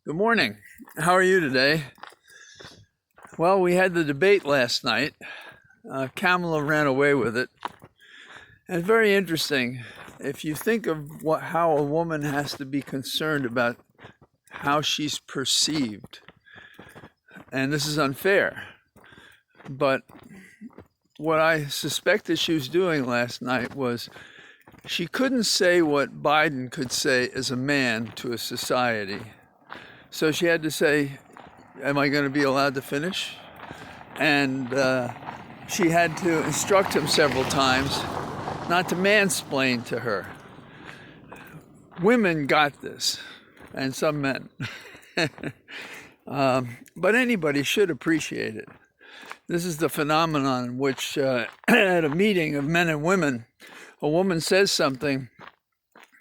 Good morning. How are you today? Well, we had the debate last night. Kamala ran away with it. And it's very interesting. If you think of how a woman has to be concerned about how she's perceived, and this is unfair, but what I suspected she was doing last night was she couldn't say what Biden could say as a man to a society. So she had to say, am I going to be allowed to finish? And she had to instruct him several times not to mansplain to her. Women got this, and some men. But anybody should appreciate it. This is the phenomenon in which at a meeting of men and women, a woman says something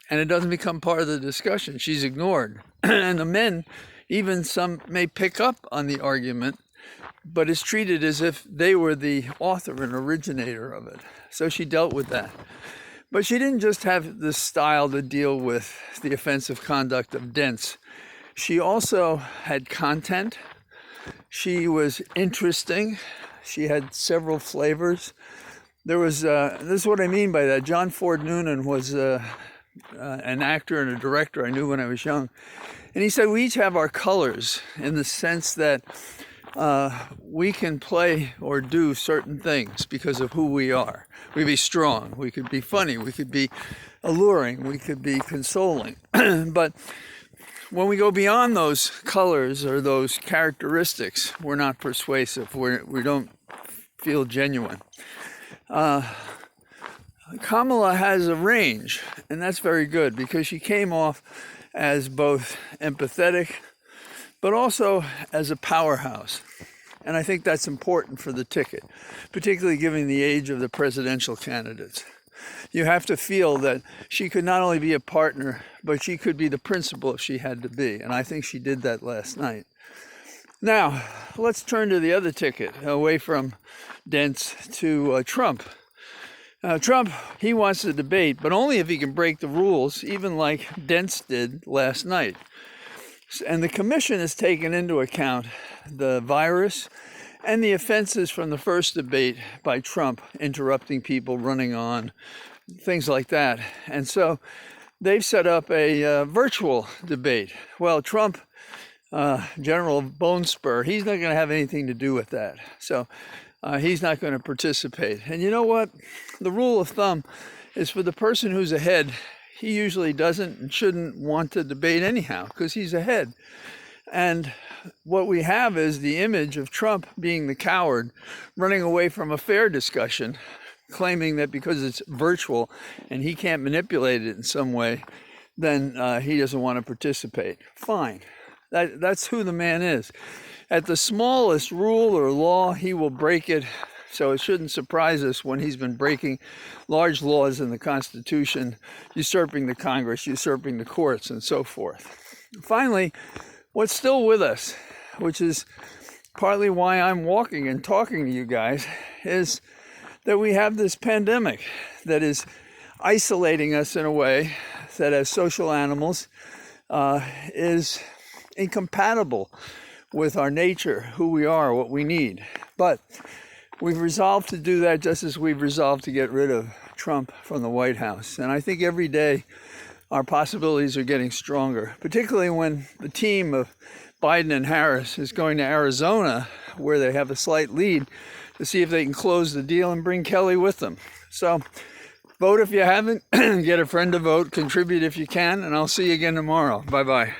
and it doesn't become part of the discussion. She's ignored. And the men, even some may pick up on the argument, but it's treated as if they were the author and originator of it. So she dealt with that. But she didn't just have this style to deal with the offensive conduct of Dents. She also had content. She was interesting. She had several flavors. There was, this is what I mean by that. John Ford Noonan was an actor and a director I knew when I was young. And he said, we each have our colors in the sense that we can play or do certain things because of who we are. We could be strong, we could be funny, we could be alluring, we could be consoling. But when we go beyond those colors or those characteristics, we're not persuasive, we don't feel genuine. Kamala has a range, and that's very good because she came off as both empathetic, but also as a powerhouse. And I think that's important for the ticket, particularly given the age of the presidential candidates. You have to feel that she could not only be a partner, but she could be the principal if she had to be. And I think she did that last night. Now, let's turn to the other ticket, away from Dents to Trump. Trump, he wants to debate, but only if he can break the rules, even like Dents did last night. And the commission has taken into account the virus and the offenses from the first debate by Trump, interrupting people, running on, things like that. And so they've set up a virtual debate. Well, Trump, General Bone Spur, he's not going to have anything to do with that. So he's not going to participate. And you know what? The rule of thumb is for the person who's ahead, he usually doesn't and shouldn't want to debate anyhow because he's ahead. And what we have is the image of Trump being the coward, running away from a fair discussion, claiming that because it's virtual and he can't manipulate it in some way, then he doesn't want to participate. Fine. That's who the man is. At the smallest rule or law, he will break it. So it shouldn't surprise us when he's been breaking large laws in the Constitution, usurping the Congress, usurping the courts, and so forth. Finally, what's still with us, which is partly why I'm walking and talking to you guys, is that we have this pandemic that is isolating us in a way that as social animals is incompatible with our nature, who we are, what we need. But we've resolved to do that just as we've resolved to get rid of Trump from the White House. And I think every day our possibilities are getting stronger, particularly when the team of Biden and Harris is going to Arizona, where they have a slight lead, to see if they can close the deal and bring Kelly with them. So vote if you haven't, get a friend to vote, contribute if you can, and I'll see you again tomorrow. Bye-bye.